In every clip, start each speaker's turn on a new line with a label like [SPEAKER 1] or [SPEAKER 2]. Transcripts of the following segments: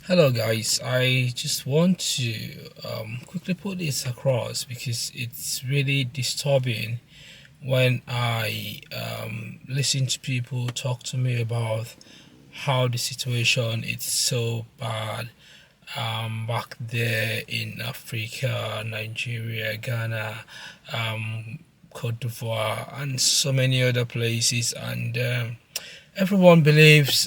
[SPEAKER 1] Hello, guys. I just want to quickly put this across because it's really disturbing when I listen to people talk to me about how the situation is so bad back there in Africa, Nigeria, Ghana, Cote d'Ivoire, and so many other places. And everyone believes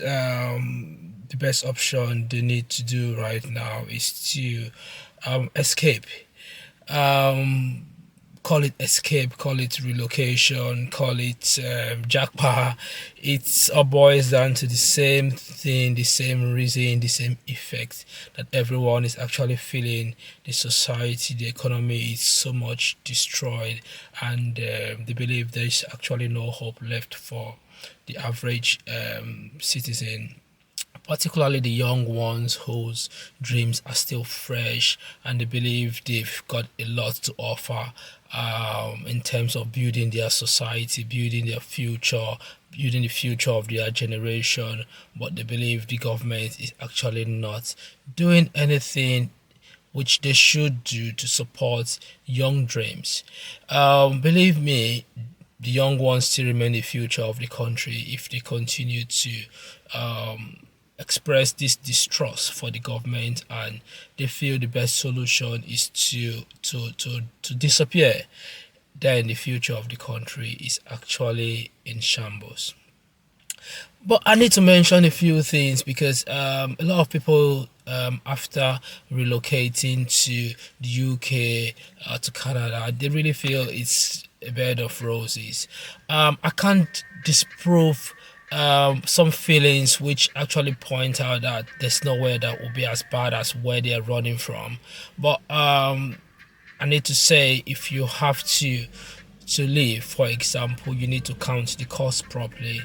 [SPEAKER 1] the best option they need to do right now is to escape. Um, Call it escape, call it relocation, call it JAPA. It's all boils down to the same thing, the same reason, the same effect that everyone is actually feeling. The society, the economy is so much destroyed, and they believe there is actually no hope left for the average citizen, particularly the young ones whose dreams are still fresh and they believe they've got a lot to offer in terms of building their society, building their future, building the future of their generation. But they believe the government is actually not doing anything which they should do to support young dreams. Believe me, the young ones still remain the future of the country if they continue to um, express this distrust for the government, and they feel the best solution is to disappear. Then the future of the country is actually in shambles. But I need to mention a few things because a lot of people, after relocating to the UK, to Canada, they really feel it's a bed of roses. I can't disprove some feelings which actually point out that there's nowhere that will be as bad as where they are running from. But I need to say, if you have to leave, for example, you need to count the cost properly.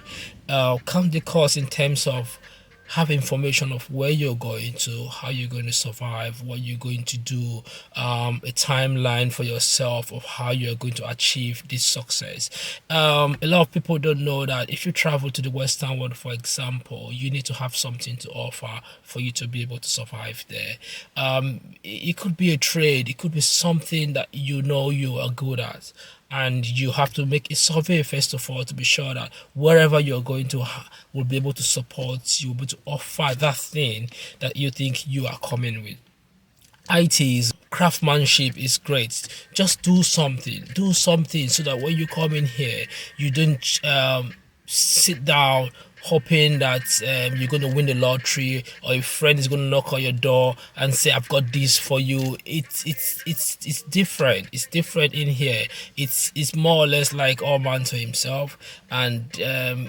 [SPEAKER 1] Count the cost in terms of have information of where you're going to, how you're going to survive, what you're going to do, a timeline for yourself of how you're going to achieve this success. A lot of people don't know that if you travel to the Western world, for example, you need to have something to offer for you to be able to survive there. It could be a trade, it could be something that you know you are good at, and you have to make a survey first of all to be sure that wherever you're going to will be able to support you, will be able to offer that thing that you think you are coming with. IT's craftsmanship is great. Just do something so that when you come in here, you don't sit down hoping that you're going to win the lottery, or a friend is going to knock on your door and say, I've got this for you. It's different. It's different in here. It's more or less like all man to himself, and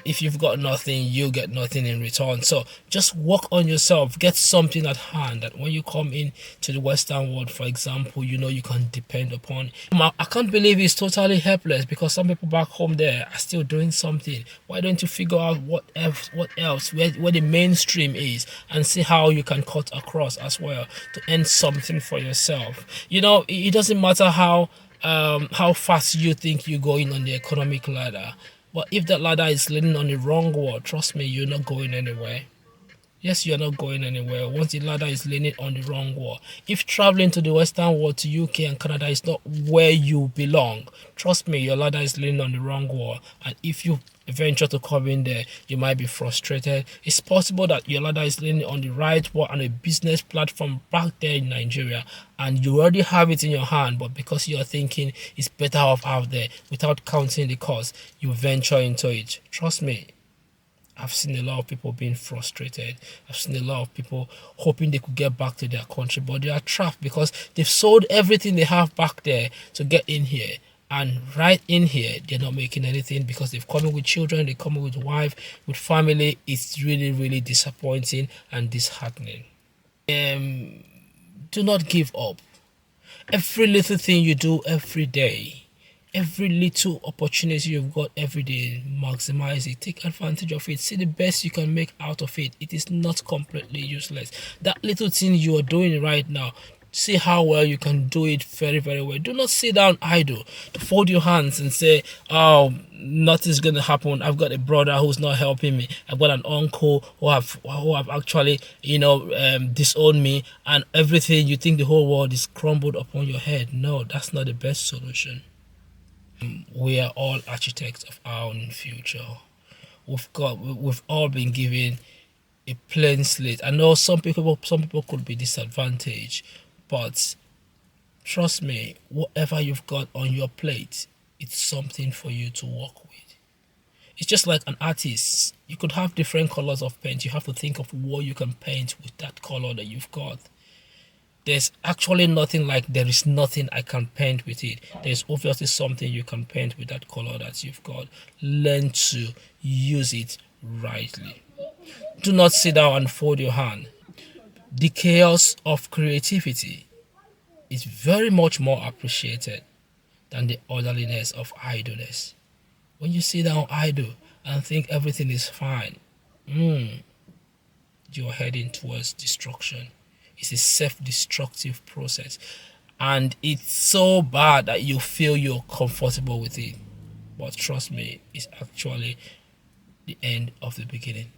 [SPEAKER 1] if you've got nothing, you get nothing in return. So just work on yourself, get something at hand that when you come in to the Western world, for example, you know you can depend upon. I can't believe it's totally helpless because some people back home there are still doing something. Why don't you figure out what else, where the mainstream is, and see how you can cut across as well to earn something for yourself? You know, it doesn't matter how fast you think you're going on the economic ladder, but if that ladder is leaning on the wrong wall, trust me, you're not going anywhere. Yes, you're not going anywhere once the ladder is leaning on the wrong wall. If traveling to the Western world, to UK and Canada, is not where you belong, trust me, your ladder is leaning on the wrong wall. And if you venture to come in there, you might be frustrated. It's possible that your ladder is leaning on the right wall on a business platform back there in Nigeria, and you already have it in your hand, but because you're thinking it's better off out there without counting the cost, you venture into it. Trust me, I've seen a lot of people being frustrated. I've seen a lot of people hoping they could get back to their country, but they are trapped because they've sold everything they have back there to get in here. And right in here, they're not making anything because they've come in with children, they come in with wife, with family. It's really, really disappointing and disheartening. Do not give up. Every little thing you do every day, every little opportunity you've got every day, maximize it, take advantage of it, see the best you can make out of it. It is not completely useless. That little thing you are doing right now, See how well you can do it very, very well. Do not sit down idle to fold your hands and say, oh, nothing's going to happen. I've got a brother who's not helping me. I've got an uncle who have actually, disowned me, and everything, you think the whole world is crumbled upon your head. No, that's not the best solution. We are all architects of our own future. We've all been given a plain slate. I know some people could be disadvantaged, but trust me, whatever you've got on your plate, it's something for you to work with. It's just like an artist. You could have different colors of paint. You have to think of what you can paint with that color that you've got. There's actually nothing like there is nothing I can paint with it. There's obviously something you can paint with that color that you've got. Learn to use it rightly. Do not sit down and fold your hand. The chaos of creativity is very much more appreciated than the orderliness of idleness. When you sit down idle and think everything is fine, you're heading towards destruction. It's a self-destructive process, and it's so bad that you feel you're comfortable with it. But trust me, it's actually the end of the beginning.